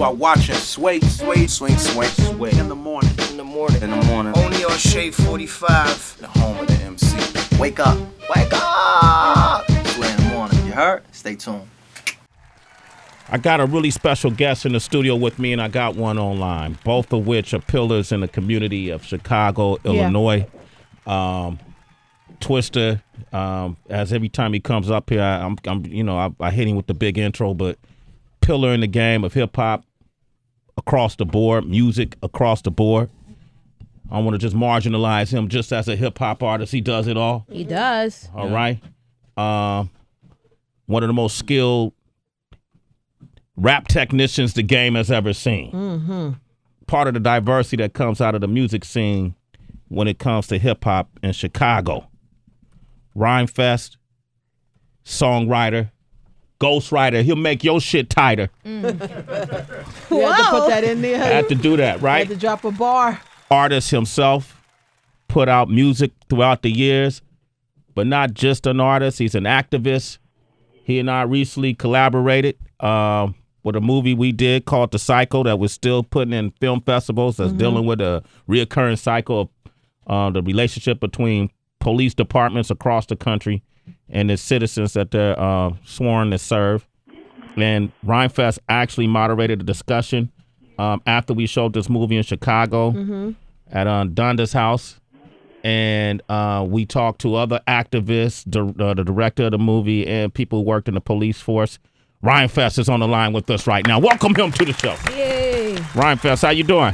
You are watching Sway in the morning. Only on Shade 45. The home of the MC. Wake up. Sway in the morning. You heard? Stay tuned. I got a really special guest in the studio with me, and I got one online, both of which are pillars in the community of Chicago, Illinois. Twista, as every time he comes up here, I hit him with the big intro, but pillar in the game of hip hop across the board, music across the board. I want to just marginalize him just as a hip hop artist. He does it all. He does. All right. One of the most skilled rap technicians the game has ever seen. Mm-hmm. Part of the diversity that comes out of the music scene when it comes to hip hop in Chicago. Rhymefest, songwriter, ghostwriter. He'll make your shit tighter. You had to put that in there. I had to do that, right? Had to drop a bar. Artist himself, put out music throughout the years, but not just an artist. He's an activist. He and I recently collaborated with a movie we did called The Cycle that was still putting in film festivals that's dealing with a reoccurring cycle of the relationship between police departments across the country and the citizens that they're sworn to serve. And Rhymefest actually moderated a discussion after we showed this movie in Chicago at Donda's house. And we talked to other activists, the director of the movie, and people who worked in the police force. Rhymefest is on the line with us right now. Welcome him to the show. Yay. Rhymefest, how you doing?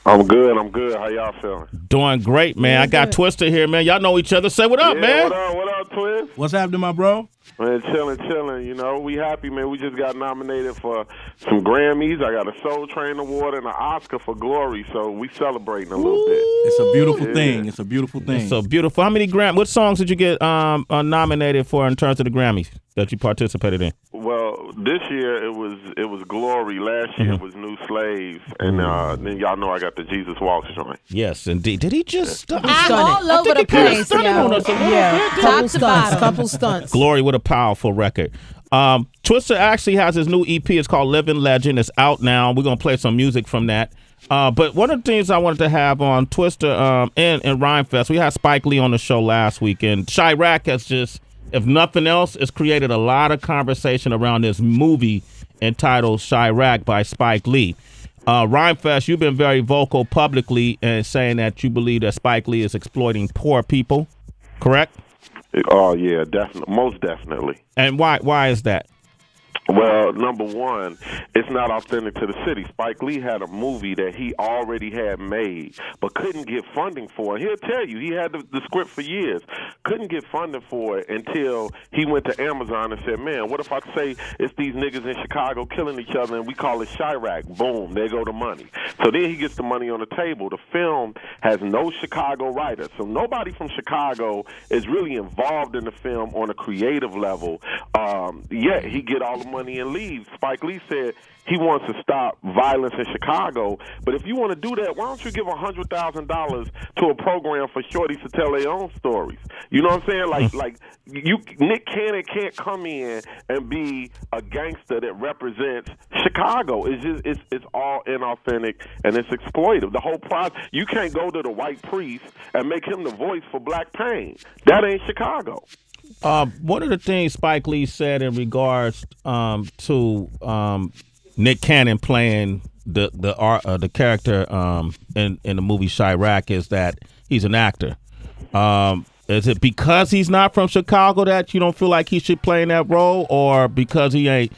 I'm good. How y'all feeling? Doing great, man. I got Twista here, man. Y'all know each other. Say what up, man. What up, Twist? What's happening, my bro? Man, chilling. You know, we happy, man. We just got nominated for some Grammys. I got a Soul Train Award and an Oscar for Glory, so we celebrating a little bit. It's a beautiful thing. It's a beautiful thing. It's so beautiful. How many what songs did you get nominated for in terms of the Grammys that you participated in? Well, this year it was Glory. Last year it was New Slave, and then y'all know I got the Jesus Walks joint. Yes, indeed. Did he just all over the place, couple stunts. Glory with a powerful record. Twista actually has his new EP. It's called Living Legend. It's out now. We're gonna play some music from that. But one of the things I wanted to have on Twista and Rhymefest, we had Spike Lee on the show last week, and Chi-Raq has just, if nothing else, it's created a lot of conversation around this movie entitled Chi-Raq by Spike Lee. Rhymefest, you've been very vocal publicly and saying that you believe that Spike Lee is exploiting poor people, correct? Oh yeah, definitely, most definitely. And why is that? Well, number one, it's not authentic to the city. Spike Lee had a movie that he already had made, but couldn't get funding for it. He'll tell you, he had the script for years. Couldn't get funding for it until he went to Amazon and said, man, what if I say it's these niggas in Chicago killing each other and we call it Chi-Raq? Boom, there go the money. So then he gets the money on the table. The film has no Chicago writer, so nobody from Chicago is really involved in the film on a creative level. Yet he get all the money and leave. Spike Lee said he wants to stop violence in Chicago, but if you want to do that, why don't you give $100,000 to a program for shorties to tell their own stories? You know what I'm saying? Nick Cannon can't come in and be a gangster that represents Chicago. It's all inauthentic and it's exploitive. The whole process, you can't go to the white priest and make him the voice for black pain. That ain't Chicago. One of the things Spike Lee said in regards to Nick Cannon playing the character in the movie Chi-Raq is that he's an actor. Is it because he's not from Chicago that you don't feel like he should play in that role, or because he ain't?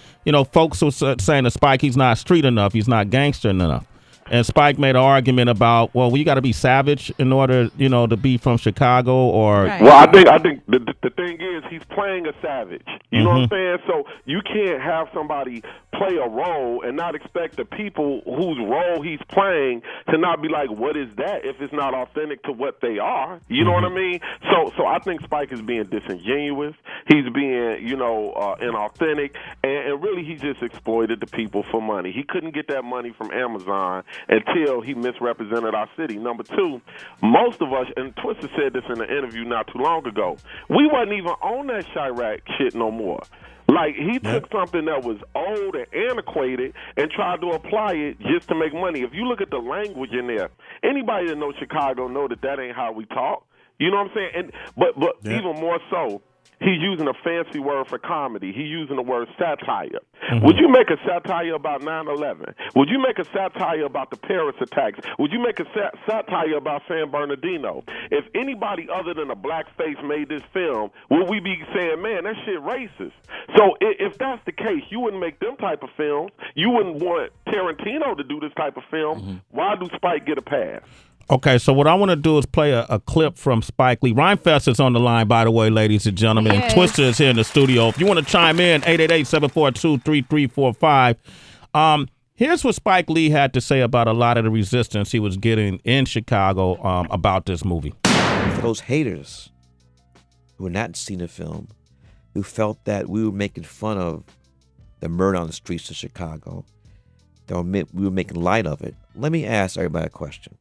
Folks were saying to Spike he's not street enough, he's not gangster enough. And Spike made an argument about, well, you got to be savage in order, to be from Chicago, or. Right. Well, I think the thing is he's playing a savage. You know what I'm saying? So you can't have somebody play a role and not expect the people whose role he's playing to not be like, what is that? If it's not authentic to what they are, you know what I mean? So I think Spike is being disingenuous. He's being, inauthentic, and really he just exploited the people for money. He couldn't get that money from Amazon, until he misrepresented our city. Number two, most of us, and Twista said this in an interview not too long ago, we wasn't even on that Chi-Raq shit no more. Like, he took something that was old and antiquated and tried to apply it just to make money. If you look at the language in there, anybody that knows Chicago know that ain't how we talk. You know what I'm saying? But even more so, he's using a fancy word for comedy. He's using the word satire. Mm-hmm. Would you make a satire about 9/11? Would you make a satire about the Paris attacks? Would you make a satire about San Bernardino? If anybody other than a blackface made this film, would we be saying, man, that shit racist? So if that's the case, you wouldn't make them type of films. You wouldn't want Tarantino to do this type of film. Mm-hmm. Why do Spike get a pass? Okay, so what I want to do is play a clip from Spike Lee. Rhymefest is on the line, by the way, ladies and gentlemen. Yes. Twista is here in the studio. If you want to chime in, 888-742-3345. Here's what Spike Lee had to say about a lot of the resistance he was getting in Chicago about this movie. For those haters who had not seen the film, who felt that we were making fun of the murder on the streets of Chicago, we were making light of it, let me ask everybody a question.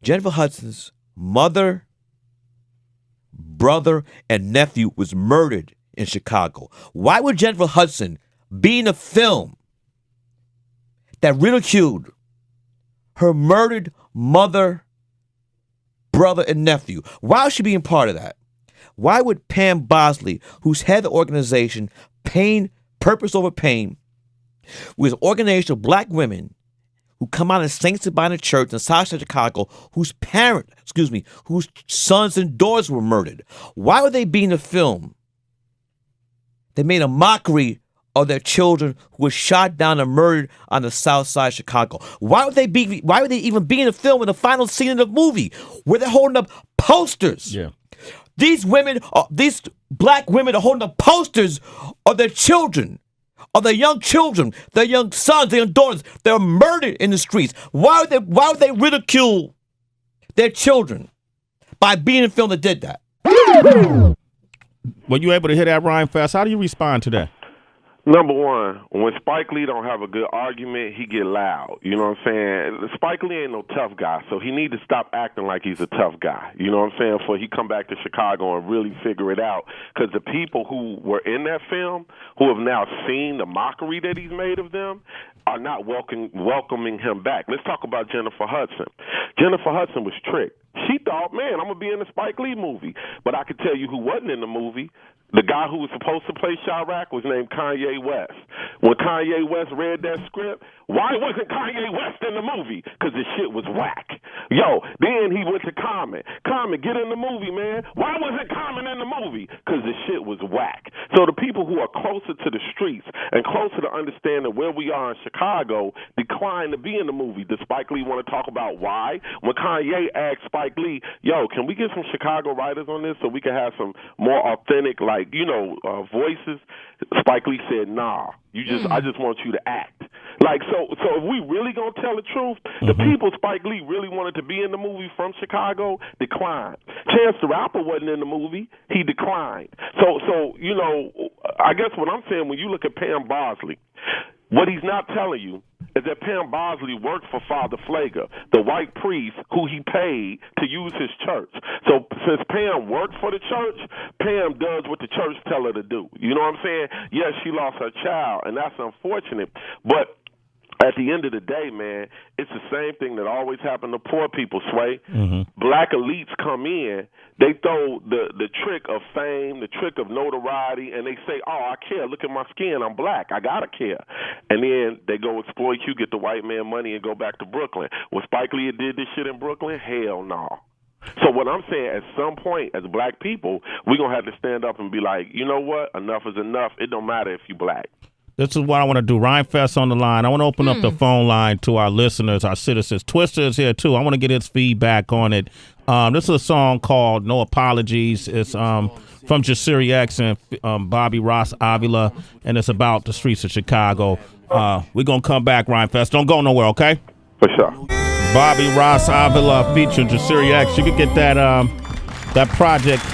Jennifer Hudson's mother, brother, and nephew was murdered in Chicago. Why would Jennifer Hudson be in a film that ridiculed her murdered mother, brother, and nephew? Why would she be a part of that? Why would Pam Bosley, who's head of the organization Pain, Purpose Over Pain, with an organization of black women who come out as sainted by the church in South Side Chicago, whose sons and daughters were murdered. Why would they be in the film? They made a mockery of their children who were shot down and murdered on the South Side of Chicago. Why would they even be in the film in the final scene of the movie where they're holding up posters? Yeah. These black women are holding up posters of their children. Of their young children, their young sons, their young daughters, they're murdered in the streets. Why would they ridicule their children by being in a film that did that? Were you able to hear that, Rhymefest? How do you respond to that? Number one, when Spike Lee don't have a good argument, he get loud. You know what I'm saying? Spike Lee ain't no tough guy, so he need to stop acting like he's a tough guy. You know what I'm saying? Before he come back to Chicago and really figure it out. Because the people who were in that film, who have now seen the mockery that he's made of them, are not welcoming him back. Let's talk about Jennifer Hudson. Jennifer Hudson was tricked. She thought, man, I'm going to be in a Spike Lee movie. But I could tell you who wasn't in the movie. The guy who was supposed to play Chi-Raq was named Kanye West. When Kanye West read that script, why wasn't Kanye West in the movie? Because the shit was whack. Yo, then he went to Common. Common, get in the movie, man. Why wasn't Common in the movie? Because the shit was whack. So the people who are closer to the streets and closer to understanding where we are in Chicago declined to be in the movie. Does Spike Lee want to talk about why? When Kanye asked Spike Lee, yo, can we get some Chicago writers on this so we can have some more authentic, voices? Spike Lee said, nah, I just want you to act. So if we really gonna tell the truth, the people Spike Lee really wanted to be in the movie from Chicago declined. Chance the Rapper wasn't in the movie, he declined. So I guess what I'm saying, when you look at Pam Bosley, what he's not telling you is that Pam Bosley worked for Father Flager, the white priest who he paid to use his church. So since Pam worked for the church, Pam does what the church tell her to do. You know what I'm saying? Yes, she lost her child, and that's unfortunate, but at the end of the day, man, it's the same thing that always happened to poor people, Sway. Black elites come in, they throw the trick of fame, the trick of notoriety, and they say, oh, I care. Look at my skin. I'm black. I got to care. And then they go exploit you, get the white man money, and go back to Brooklyn. When Spike Lee did this shit in Brooklyn, hell no. So what I'm saying, at some point, as black people, we're going to have to stand up and be like, you know what? Enough is enough. It don't matter if you black. This is what I want to do. Rhymefest on the line. I want to open up the phone line to our listeners, our citizens. Twista is here, too. I want to get his feedback on it. This is a song called No Apologies. It's from Chi-Raq and Bobby Ross Avila, and it's about the streets of Chicago. We're going to come back, Rhymefest. Don't go nowhere, okay? For sure. Bobby Ross Avila featuring Chi-Raq. You can get that project,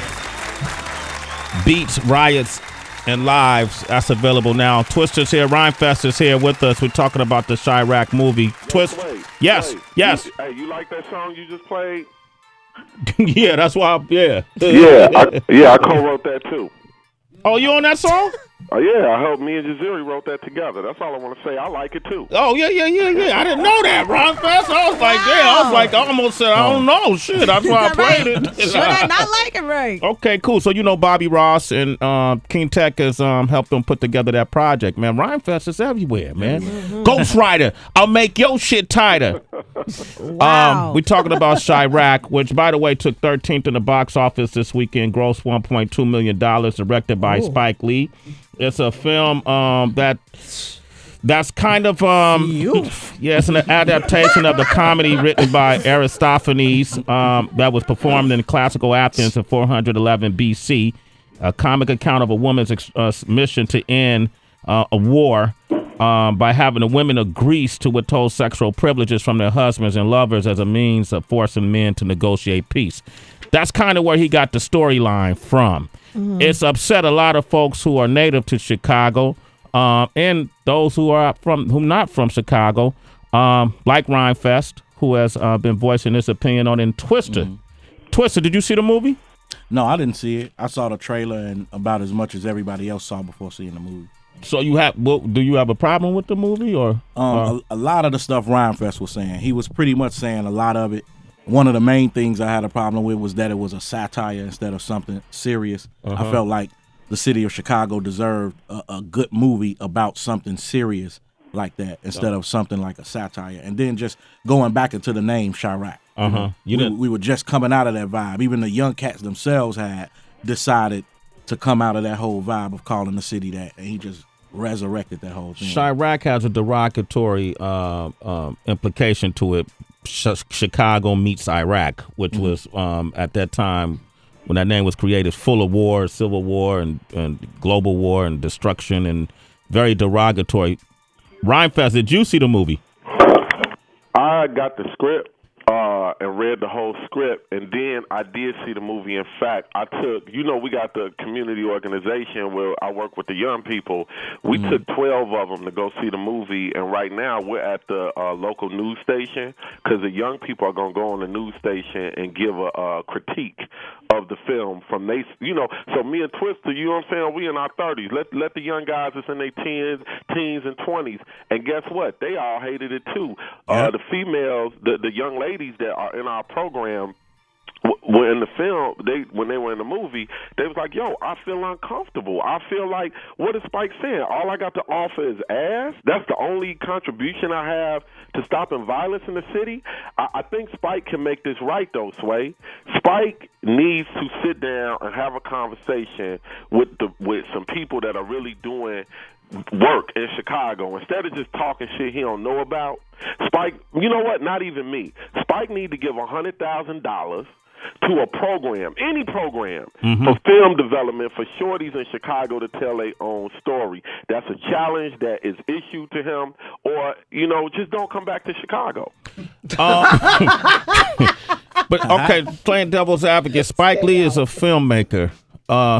Beats, Riots, and Lives. That's available now. Twista's here. Rhymefest is here with us. We're talking about the Chi-Raq movie. Twist. Yes, Hey, yes. you like that song you just played? Yeah, that's why. Yeah, I co-wrote that too. Oh, you on that song? Oh yeah, I hope me and Jaziri wrote that together. That's all I want to say. I like it too. Oh, yeah. I didn't know that, Rhymefest. I was like, damn. I was like, I almost said, I don't know. Shit, that's why I played it. Should I not like it right? Okay, cool. So, Bobby Ross and King Tech has helped them put together that project, man. Rhymefest is everywhere, man. Ghostwriter, I'll make your shit tighter. Wow. We're talking about Chi-Raq, which, by the way, took 13th in the box office this weekend, grossed $1.2 million, directed by Spike Lee. It's a film that's kind of it's an adaptation of the comedy written by Aristophanes that was performed in classical Athens in 411 BC. A comic account of a woman's mission to end a war by having the women of Greece to withhold sexual privileges from their husbands and lovers as a means of forcing men to negotiate peace. That's kind of where he got the storyline from. It's upset a lot of folks who are native to Chicago, and those who are not from Chicago, like Rhymefest, who has been voicing his opinion on in Twista. Twista, did you see the movie? No, I didn't see it. I saw the trailer and about as much as everybody else saw before seeing the movie. So do you have a problem with the movie, or a lot of the stuff Rhymefest was saying, he was pretty much saying a lot of it. One of the main things I had a problem with was that it was a satire instead of something serious. I felt like the city of Chicago deserved a good movie about something serious like that instead of something like a satire. And then just going back into the name Chi-Raq. We were just coming out of that vibe. Even the young cats themselves had decided to come out of that whole vibe of calling the city that, and he just resurrected that whole thing. Chi-Raq has a derogatory implication to it. Chicago meets Iraq, which was at that time when that name was created, full of war, civil war, and global war and destruction, and very derogatory. Rhymefest, did you see the movie? I got the script and read the whole script, and then I did see the movie. In fact, I took, we got the community organization where I work with the young people. We took 12 of them to go see the movie, and right now we're at the local news station because the young people are going to go on the news station and give a critique of the film from they, so me and Twista, you know what I'm saying, we in our 30s. Let the young guys that's in their teens and 20s, and guess what? They all hated it too. The females, the young ladies that are in our program were in the film, when they were in the movie, they was like, yo, I feel uncomfortable. I feel like, what is Spike saying? All I got to offer is ass? That's the only contribution I have to stopping violence in the city? I think Spike can make this right, though, Sway. Spike needs to sit down and have a conversation with some people that are really doing work in Chicago instead of just talking shit he don't know about. Spike, you know what? Not even me. Spike need to give $100,000 to a program, any program, for film development for shorties in Chicago to tell their own story. That's a challenge that is issued to him, or, just don't come back to Chicago. But, okay, playing devil's advocate, Spike Lee is a filmmaker.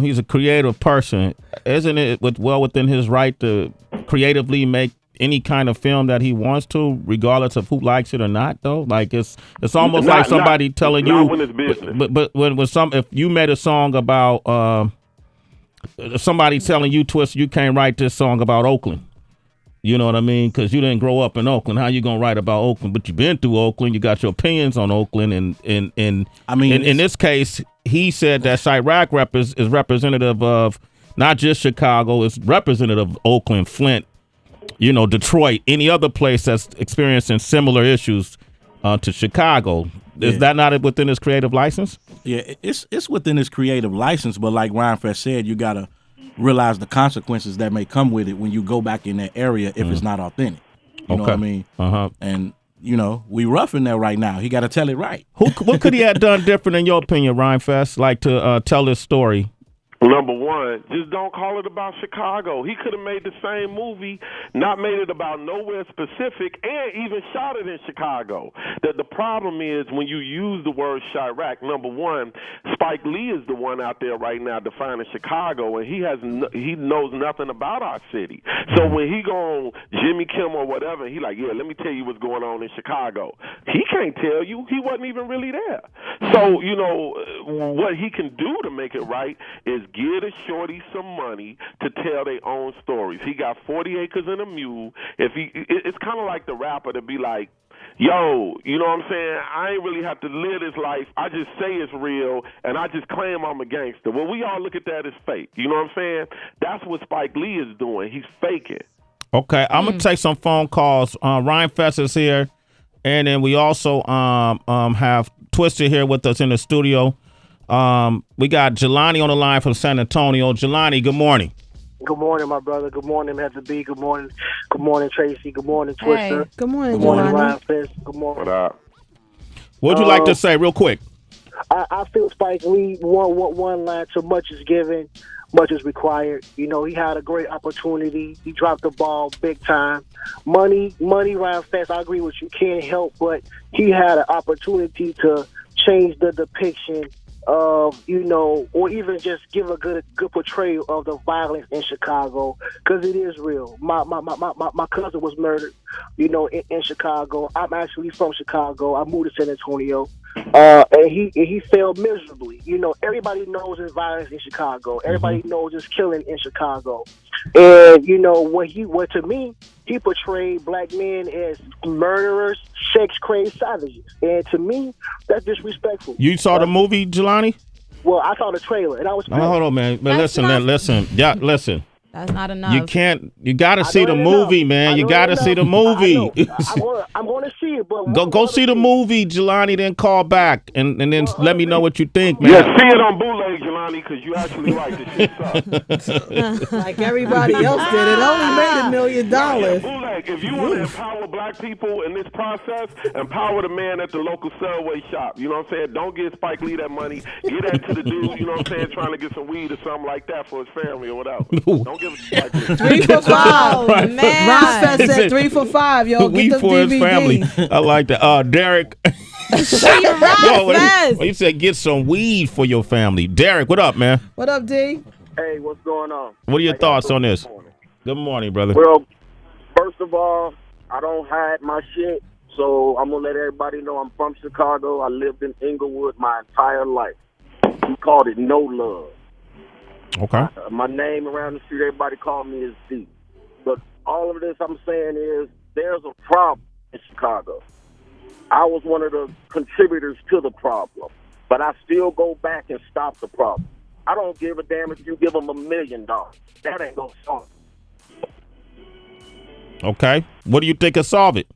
He's a creative person. Isn't it well within his right to creatively make any kind of film that he wants to, regardless of who likes it or not, though? Like it's almost like somebody telling you. When it's business. But when if you made a song about somebody telling you, Twist, you can't write this song about Oakland. You know what I mean? Because you didn't grow up in Oakland. How you gonna write about Oakland? But you've been through Oakland. You got your opinions on Oakland, and I mean, in this case, he said that Chi-Raq is representative of not just Chicago. It's representative of Oakland, Flint, Detroit, any other place that's experiencing similar issues to Chicago. Is that not within his creative license? Yeah, it's within his creative license, but like Rhymefest said, you gotta realize the consequences that may come with it when you go back in that area if it's not authentic. You know what I mean? And we roughing that right now. He got to tell it right. What could he have done different in your opinion, Rhymefest, like to tell his story? Number one, just don't call it about Chicago. He could have made the same movie, not made it about nowhere specific, and even shot it in Chicago. The problem is when you use the word Chi-Raq, number one, Spike Lee is the one out there right now defining Chicago, and he knows nothing about our city. So when he go on Jimmy Kimmel or whatever, he like, yeah, let me tell you what's going on in Chicago. He can't tell you. He wasn't even really there. So, you know, what he can do to make it right is give the shorty some money to tell their own stories. He got 40 acres and a mule. It's kind of like the rapper to be like, yo, you know what I'm saying? I ain't really have to live this life. I just say it's real, and I just claim I'm a gangster. Well, we all look at that as fake. You know what I'm saying? That's what Spike Lee is doing. He's faking. Okay, I'm going to take some phone calls. Rhymefest is here, and then we also have Twista here with us in the studio. We got Jelani on the line from San Antonio. Jelani, good morning. Good morning, my brother. Good morning, Heather B. Good morning, Tracy. Good morning, Twista. Hey, good morning, Good morning, Jelani. Rhymefest. Good morning. What up? What'd you like to say real quick? I feel Spike Lee, one line, so much is given, much is required. You know, he had a great opportunity. He dropped the ball big time. Money, Rhymefest, I agree with you, can't help, but he had an opportunity to change the depiction of, you know, or even just give a good portrayal of the violence in Chicago, because it is real. My cousin was murdered, you know, in Chicago. I'm actually from Chicago. I moved to San Antonio, and he failed miserably. You know, everybody knows there's violence in Chicago. Everybody knows there's killing in Chicago. And you know what to me, he portrayed black men as murderers, sex-crazed savages, and to me, that's disrespectful. You saw the movie, Jelani? Well, I saw the trailer, and I was. Oh, hold on, man. But listen. Yeah, listen. That's not enough. You got to see the movie, man. You got to see the movie. I'm going to see it, but Go see the movie, Jelani, then call back and then let me know what you think, man. Yeah, see it on bootleg, Jelani, because you actually like the shit sucks. Like everybody else did. It only made $1 million. Yeah, bootleg. If you want to empower black people in this process, empower the man at the local Subway shop. You know what I'm saying? Don't give Spike Lee that money. Give that to the dude, you know what I'm saying, trying to get some weed or something like that for his family or whatever. Don't give it to Spike Lee. 3 for 5. Right. Man. Rhymefest said 3 for 5, yo. We Get the for his DVD. family. I like that. Derek. Rhymefest. When you said get some weed for your family. Derek, what up, man? What up, D? Hey, what's going on? What are your thoughts on this? Good morning, brother. Well, first of all, I don't hide my shit, so I'm going to let everybody know I'm from Chicago. I lived in Inglewood my entire life. We called it No Love. Okay. My name around the street, everybody called me is D. But all of this I'm saying is there's a problem in Chicago. I was one of the contributors to the problem, but I still go back and stop the problem. I don't give a damn if you give them $1 million. That ain't gonna solve it. Okay. What do you think will solve it?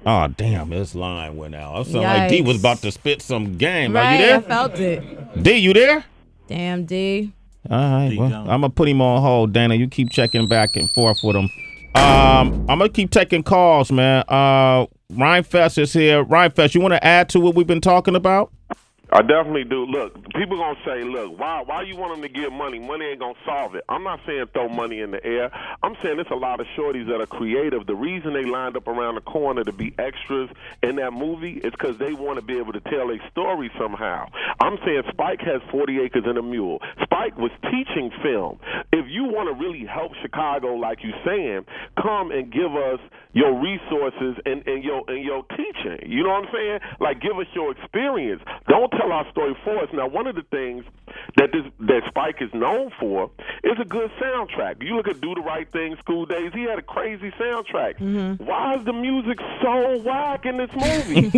Oh, damn, this line went out. I sound like D was about to spit some game. Right, Are you there? I felt it. D, you there? Damn, D. All right, well, I'm going to put him on hold, Dana. You keep checking back and forth with him. I'm going to keep taking calls, man. Rhymefest is here. Rhymefest, you want to add to what we've been talking about? I definitely do. Look, people going to say, look, why you want them to give money? Money ain't going to solve it. I'm not saying throw money in the air. I'm saying there's a lot of shorties that are creative. The reason they lined up around the corner to be extras in that movie is because they want to be able to tell a story somehow. I'm saying Spike has 40 acres and a mule. Spike was teaching film. If you want to really help Chicago, like you're saying, come and give us your resources and your teaching. You know what I'm saying? Like, give us your experience. Don't tell our story for us. Now, one of the things that Spike is known for is a good soundtrack. You look at Do the Right Thing, School Days, he had a crazy soundtrack. Why is the music so whack in this movie?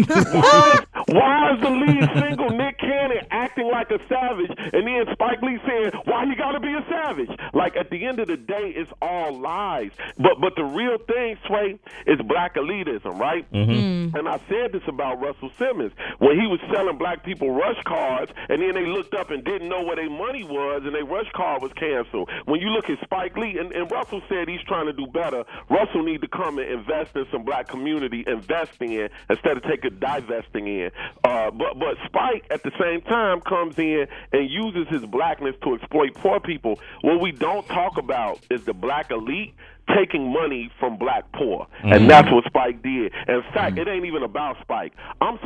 why is the lead single, Nick Cannon, acting like a savage, and then Spike Lee saying, why you gotta be a savage? Like, at the end of the day, it's all lies. But the real thing, Sway, is black elitism, right? And I said this about Russell Simmons. When he was selling black people rush cards, and then they looked up and didn't know where their money was, and their rush card was canceled. When you look at Spike Lee, and Russell said he's trying to do better, Russell need to come and invest in some black community, investing in, instead of divesting in. But Spike at the same time comes in and uses his blackness to exploit poor people. What we don't talk about is the black elite taking money from black poor, and that's what Spike did. And in fact, it ain't even about Spike. I'm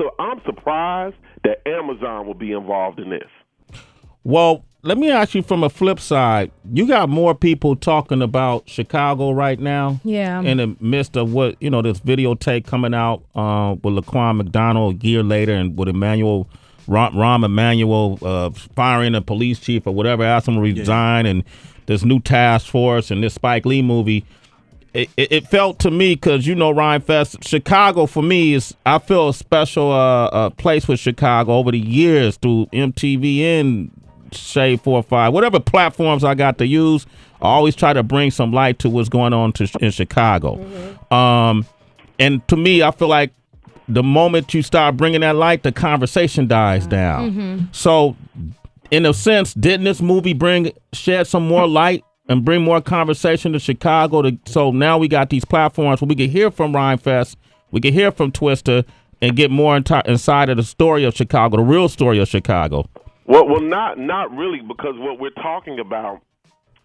surprised that Amazon will be involved in this. Well, let me ask you from a flip side. You got more people talking about Chicago right now. Yeah. In the midst of what, this videotape coming out with Laquan McDonald a year later, and with Rahm Emanuel firing a police chief or whatever, asked him to resign, and this new task force and this Spike Lee movie. It felt to me, because Rhymefest, Chicago for me I feel a special place with Chicago over the years through MTV and Shade 4-5, whatever platforms I got to use. I always try to bring some light to what's going on in Chicago. And to me, I feel like the moment you start bringing that light, the conversation dies down. So in a sense, didn't this movie shed some more light and bring more conversation to Chicago? So now we got these platforms where we can hear from Rhymefest, we can hear from Twista, and get more inside of the story of Chicago, the real story of Chicago. Well, not really, because what we're talking about,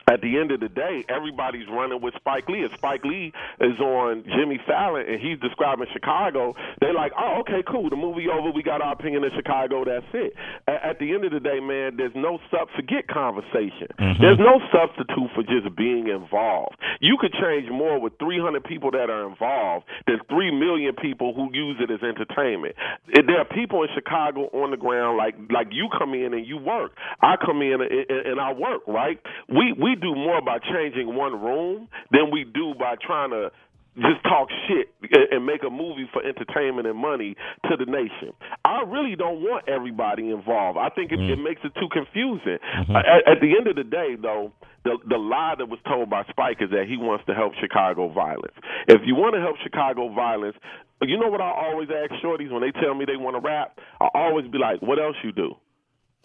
at the end of the day, everybody's running with Spike Lee. If Spike Lee is on Jimmy Fallon and he's describing Chicago, they're like, oh, okay, cool. The movie over. We got our opinion of Chicago. That's it. At the end of the day, man, there's no forget conversation. There's no substitute for just being involved. You could change more with 300 people that are involved than 3 million people who use it as entertainment. There are people in Chicago on the ground like you come in and you work. I come in and I work, right? We do more by changing one room than we do by trying to just talk shit and make a movie for entertainment and money to the nation. I really don't want everybody involved. I think it makes it too confusing. At the end of the day, though, the lie that was told by Spike is that he wants to help Chicago violence. If you want to help Chicago violence, you know what I always ask shorties when they tell me they want to rap? I always be like, what else you do?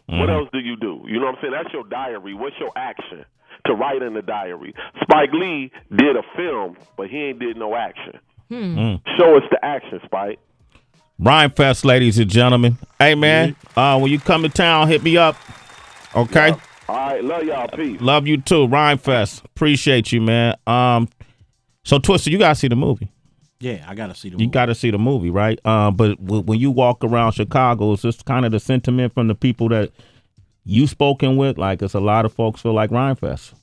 What else do you do? You know what I'm saying? That's your diary. What's your action? To write in the diary. Spike Lee did a film, but he ain't did no action. Show us the action, Spike. Rhymefest, ladies and gentlemen. Hey, man, when you come to town, hit me up. Okay? Yeah. All right, love y'all. Peace. Love you too. Rhymefest. Appreciate you, man. So, Twista, you got to see the movie. Yeah, I got to see the movie. You got to see the movie, right? But when you walk around Chicago, is this kind of the sentiment from the people that you spoken with? Like, it's a lot of folks feel like Rhymefest.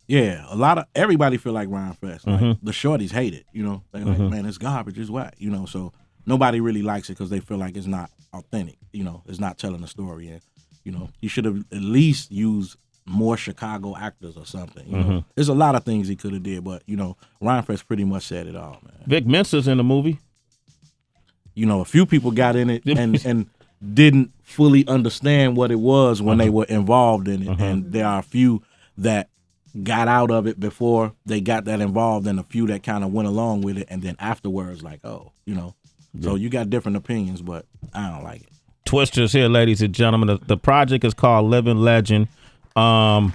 Yeah, everybody feel like Rhymefest. Like, the shorties hate it, They're like, man, it's garbage, it's whack, so nobody really likes it because they feel like it's not authentic, it's not telling the story. And, you should have at least used more Chicago actors or something. There's a lot of things he could have did, but, Rhymefest pretty much said it all, man. Vic Mensa's in the movie. A few people got in it and didn't fully understand what it was when they were involved in it. And there are a few that got out of it before they got that involved, and a few that kind of went along with it, and then afterwards, like, So you got different opinions, but I don't like it. Twista's here, ladies and gentlemen. The project is called Living Legend. I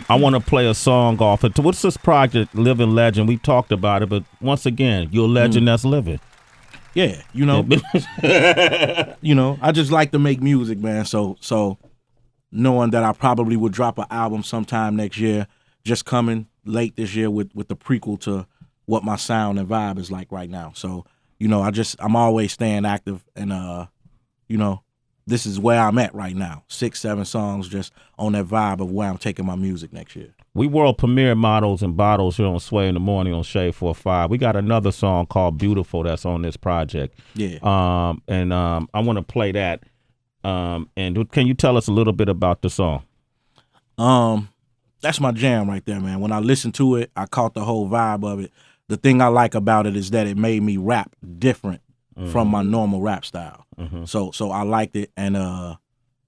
want to play a song off it. What's this project, Living Legend? We talked about it, but once again, you're a legend that's living. Yeah, I just like to make music, man. So knowing that I probably would drop an album sometime next year, just coming late this year with the prequel to what my sound and vibe is like right now. So, I'm always staying active, and this is where I'm at right now. 6-7 songs just on that vibe of where I'm taking my music next year. We world premiere Models and Bottles here on Sway in the Morning on Shade 4-5. We got another song called Beautiful that's on this project. Yeah. I want to play that. And can you tell us a little bit about the song? That's my jam right there, man. When I listened to it, I caught the whole vibe of it. The thing I like about it is that it made me rap different from my normal rap style. So I liked it, and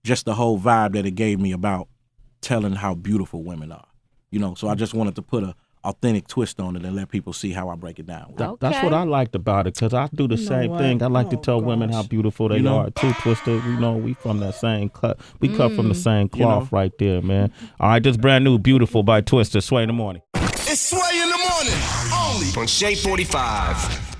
just the whole vibe that it gave me about telling how beautiful women are. So I just wanted to put a authentic twist on it and let people see how I break it down. Okay. That's what I liked about it, because I do the same thing. I like to tell women how beautiful they are too, Twista. We from that same cut. We cut from the same cloth right there, man. All right, this brand new Beautiful by Twista, Sway in the Morning. It's Sway in the Morning, only on Shade 45.